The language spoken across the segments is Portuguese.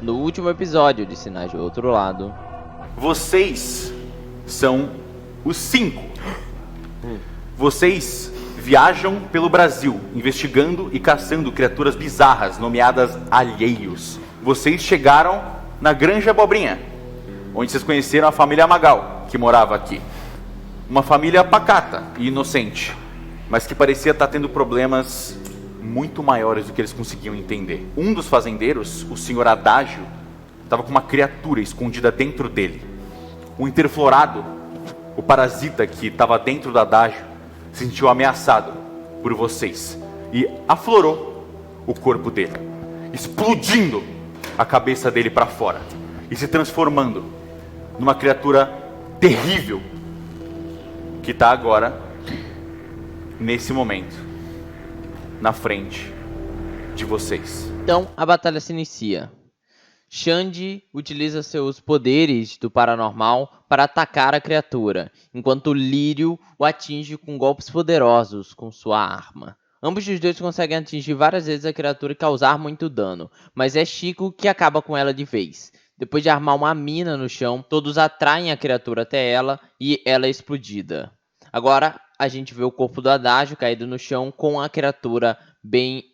no último episódio de Sinais do Outro Lado. Vocês são os 5. Vocês viajam pelo Brasil, investigando e caçando criaturas bizarras nomeadas alheios. Vocês chegaram na Granja Abobrinha, onde vocês conheceram a família Magal, que morava aqui. Uma família pacata e inocente, mas que parecia estar tendo problemas muito maiores do que eles conseguiam entender. Um dos fazendeiros, o senhor Adágio, estava com uma criatura escondida dentro dele. O interflorado, o parasita que estava dentro do Adágio, se sentiu ameaçado por vocês e aflorou o corpo dele, explodindo a cabeça dele para fora e se transformando numa criatura terrível que está agora, nesse momento, na frente de vocês. Então a batalha se inicia. Xande utiliza seus poderes do paranormal para atacar a criatura, enquanto Lírio o atinge com golpes poderosos com sua arma. Ambos os dois conseguem atingir várias vezes a criatura e causar muito dano, mas é Chico que acaba com ela de vez. Depois de armar uma mina no chão, todos atraem a criatura até ela e ela é explodida. Agora a gente vê o corpo do Adágio caído no chão com a criatura bem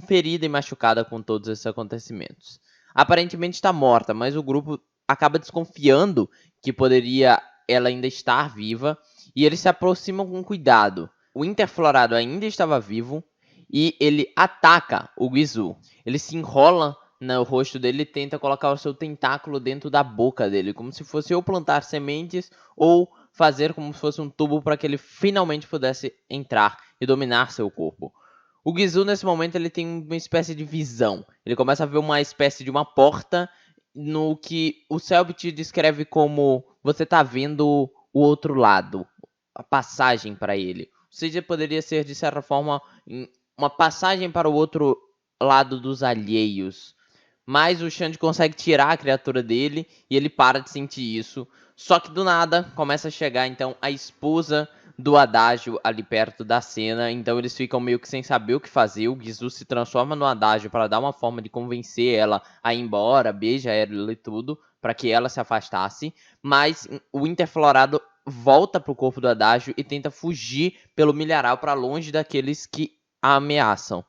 ferida e machucada com todos esses acontecimentos. Aparentemente está morta, mas o grupo acaba desconfiando que poderia ela ainda estar viva e eles se aproximam com cuidado. O Interflorado ainda estava vivo e ele ataca o Guizu. Ele se enrola no rosto dele e tenta colocar o seu tentáculo dentro da boca dele, como se fosse ou plantar sementes ou fazer como se fosse um tubo para que ele finalmente pudesse entrar e dominar seu corpo. O Guizu, nesse momento, ele tem uma espécie de visão. Ele começa a ver uma espécie de uma porta no que o Selbit descreve como você está vendo o outro lado, a passagem para ele. Ou seja, poderia ser, de certa forma, uma passagem para o outro lado dos alheios. Mas o Xande consegue tirar a criatura dele e ele para de sentir isso. Só que do nada começa a chegar então a esposa do Adágio ali perto da cena. Então eles ficam meio que sem saber o que fazer. O Guizu se transforma no Adágio para dar uma forma de convencer ela a ir embora, beija ela e tudo, para que ela se afastasse. Mas o Interflorado volta pro corpo do Adágio e tenta fugir pelo milharal para longe daqueles que a ameaçam.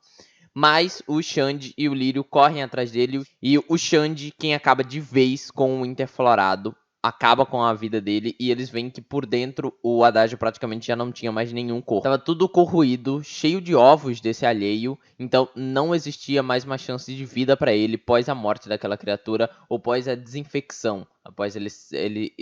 Mas o Xande e o Lírio correm atrás dele e o Xande, quem acaba de vez com o Interflorado, acaba com a vida dele e eles veem que por dentro o Adágio praticamente já não tinha mais nenhum corpo. Tava tudo corroído, cheio de ovos desse alheio, então não existia mais uma chance de vida para ele pós a morte daquela criatura ou pós a desinfecção, após ele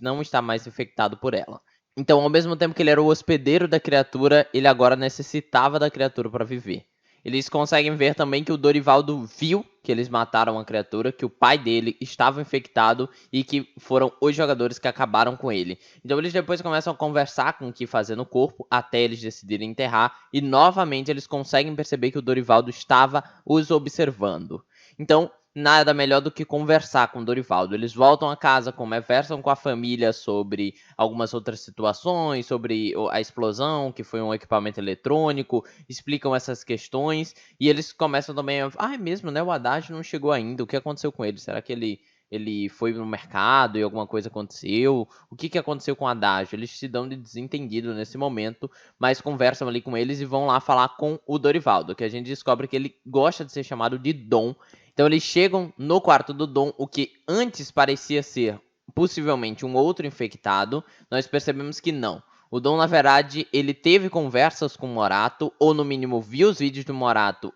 não estar mais infectado por ela. Então, ao mesmo tempo que ele era o hospedeiro da criatura, ele agora necessitava da criatura para viver. Eles conseguem ver também que o Dorivaldo viu que eles mataram a criatura, que o pai dele estava infectado e que foram os jogadores que acabaram com ele. Então eles depois começam a conversar com o que fazer no corpo, até eles decidirem enterrar, e novamente eles conseguem perceber que o Dorivaldo estava os observando. Então, nada melhor do que conversar com o Dorivaldo. Eles voltam a casa, conversam com a família sobre algumas outras situações, sobre a explosão, que foi um equipamento eletrônico, explicam essas questões, e eles começam também a... é mesmo, né? O Haddad não chegou ainda, o que aconteceu com ele? Será que ele foi no mercado e alguma coisa aconteceu? O que aconteceu com o Haddad? Eles se dão de desentendido nesse momento, mas conversam ali com eles e vão lá falar com o Dorivaldo, que a gente descobre que ele gosta de ser chamado de Dom. Então eles chegam no quarto do Dom, o que antes parecia ser possivelmente um outro infectado, nós percebemos que não. O Dom, na verdade, ele teve conversas com o Morato, ou no mínimo viu os vídeos do Morato,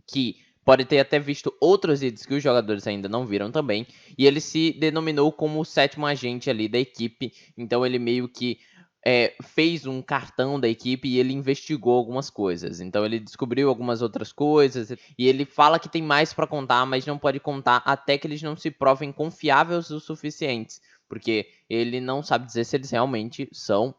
que pode ter até visto outros vídeos que os jogadores ainda não viram também, e ele se denominou como o 7º agente ali da equipe, então ele meio que fez um cartão da equipe e ele investigou algumas coisas. Então ele descobriu algumas outras coisas e ele fala que tem mais para contar, mas não pode contar até que eles não se provem confiáveis o suficientes. Porque ele não sabe dizer se eles realmente são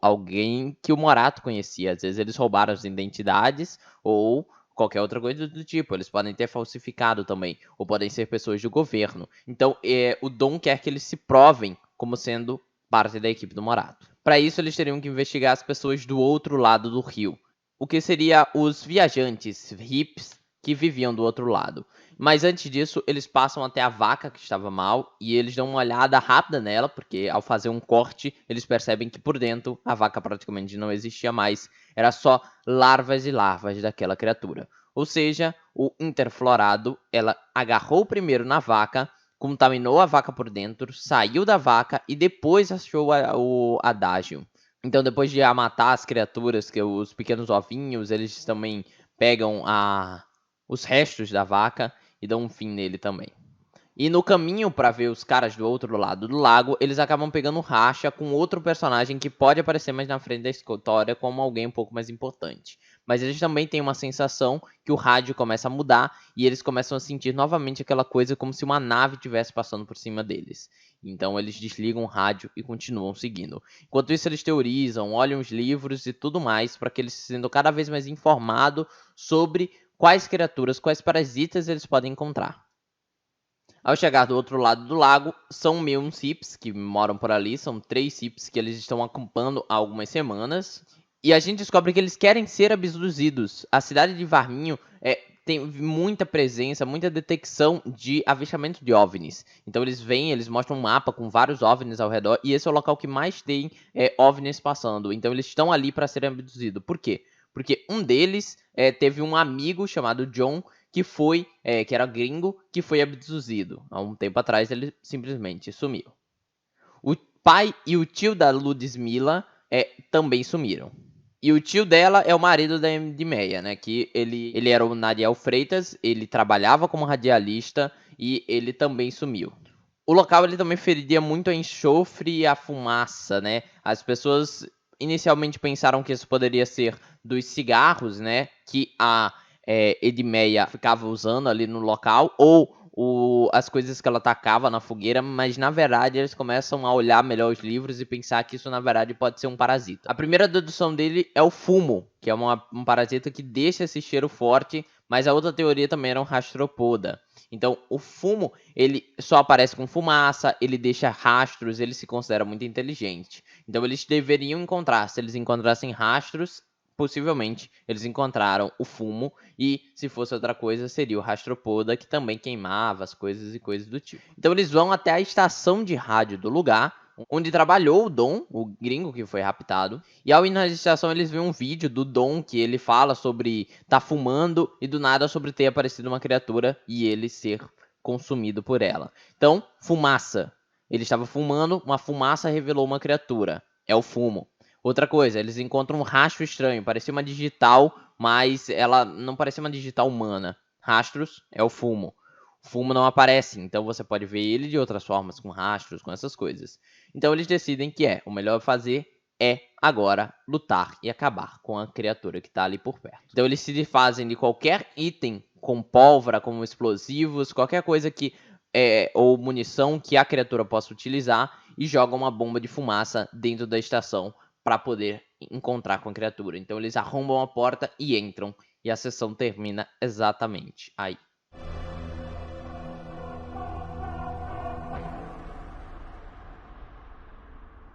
alguém que o Morato conhecia. Às vezes eles roubaram as identidades ou qualquer outra coisa do tipo. Eles podem ter falsificado também. Ou podem ser pessoas do governo. Então o Dom quer que eles se provem como sendo parte da equipe do Morato. Para isso, eles teriam que investigar as pessoas do outro lado do rio. O que seria os viajantes hips que viviam do outro lado. Mas antes disso, eles passam até a vaca que estava mal e eles dão uma olhada rápida nela, porque ao fazer um corte, eles percebem que por dentro a vaca praticamente não existia mais, era só larvas e larvas daquela criatura. Ou seja, o interflorado, ela agarrou primeiro na vaca, contaminou a vaca por dentro, saiu da vaca e depois achou o adágio. Então, depois de matar as criaturas, que os pequenos ovinhos, eles também pegam os restos da vaca e dão um fim nele também. E no caminho para ver os caras do outro lado do lago, eles acabam pegando racha com outro personagem que pode aparecer mais na frente da história como alguém um pouco mais importante. Mas eles também têm uma sensação que o rádio começa a mudar e eles começam a sentir novamente aquela coisa como se uma nave estivesse passando por cima deles. Então eles desligam o rádio e continuam seguindo. Enquanto isso eles teorizam, olham os livros e tudo mais para que eles se sintam cada vez mais informados sobre quais criaturas, quais parasitas eles podem encontrar. Ao chegar do outro lado do lago, são meio Sips que moram por ali, são 3 Sips que eles estão acampando há algumas semanas. E a gente descobre que eles querem ser abduzidos. A cidade de Varminho tem muita presença, muita detecção de avistamento de OVNIs. Então eles vêm, eles mostram um mapa com vários OVNIs ao redor, e esse é o local que mais tem OVNIs passando. Então eles estão ali para serem abduzidos. Por quê? Porque um deles teve um amigo chamado John, que era gringo, que foi abduzido. Há um tempo atrás ele simplesmente sumiu. O pai e o tio da Ludmilla também sumiram. E o tio dela é o marido da Edmeia, né? Que ele era o Nariel Freitas, ele trabalhava como radialista e ele também sumiu. O local ele também feriria muito a enxofre e a fumaça, né? As pessoas inicialmente pensaram que isso poderia ser dos cigarros, né? Que a Edmeia ficava usando ali no local, ou as coisas que ela tacava na fogueira, mas na verdade eles começam a olhar melhor os livros e pensar que isso na verdade pode ser um parasita. A primeira dedução dele é o fumo, que é um parasita que deixa esse cheiro forte, mas a outra teoria também era um rastropoda. Então o fumo, ele só aparece com fumaça, ele deixa rastros, ele se considera muito inteligente. Então eles deveriam encontrar, se eles encontrassem rastros, possivelmente eles encontraram o fumo, e se fosse outra coisa seria o rastropoda, que também queimava as coisas e coisas do tipo. Então eles vão até a estação de rádio do lugar onde trabalhou o Dom, o gringo que foi raptado, e ao ir na estação eles veem um vídeo do Dom que ele fala sobre tá fumando e do nada sobre ter aparecido uma criatura e ele ser consumido por ela. Então, fumaça. Ele estava fumando, uma fumaça revelou uma criatura. É o fumo. Outra coisa, eles encontram um rastro estranho, parecia uma digital, mas ela não parecia uma digital humana. Rastros é o fumo. O fumo não aparece, então você pode ver ele de outras formas, com rastros, com essas coisas. Então eles decidem que o melhor fazer é agora lutar e acabar com a criatura que está ali por perto. Então eles se desfazem de qualquer item com pólvora, como explosivos, qualquer coisa que ou munição que a criatura possa utilizar, e jogam uma bomba de fumaça dentro da estação para poder encontrar com a criatura. Então eles arrombam a porta e entram, e a sessão termina exatamente aí.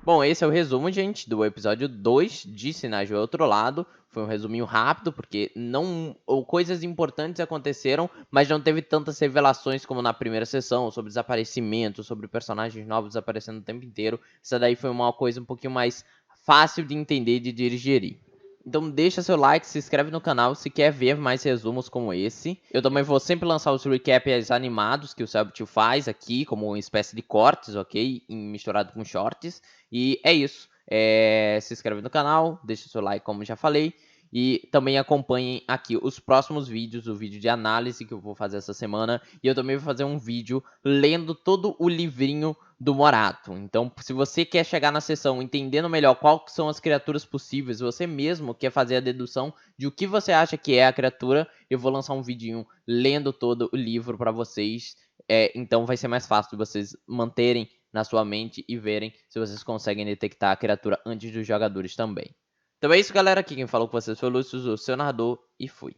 Bom, esse é o resumo, gente, do episódio 2 de Sinais do Outro Lado. Foi um resuminho rápido, porque coisas importantes aconteceram, mas não teve tantas revelações como na primeira sessão, sobre desaparecimento, sobre personagens novos aparecendo o tempo inteiro. Essa daí foi uma coisa um pouquinho mais fácil de entender e de digerir. Então deixa seu like, se inscreve no canal se quer ver mais resumos como esse. Eu também vou sempre lançar os recaps animados que o Celtic faz aqui, como uma espécie de cortes, ok? Misturado com shorts. E é isso. Se inscreve no canal, deixa seu like como já falei. E também acompanhem aqui os próximos vídeos, o vídeo de análise que eu vou fazer essa semana. E eu também vou fazer um vídeo lendo todo o livrinho do Morato. Então, se você quer chegar na sessão entendendo melhor quais são as criaturas possíveis, você mesmo quer fazer a dedução de o que você acha que é a criatura, eu vou lançar um vidinho lendo todo o livro para vocês. Então vai ser mais fácil de vocês manterem na sua mente e verem se vocês conseguem detectar a criatura antes dos jogadores também. Então é isso, galera. Aqui quem falou com vocês foi o Lúcio, o seu narrador, e fui.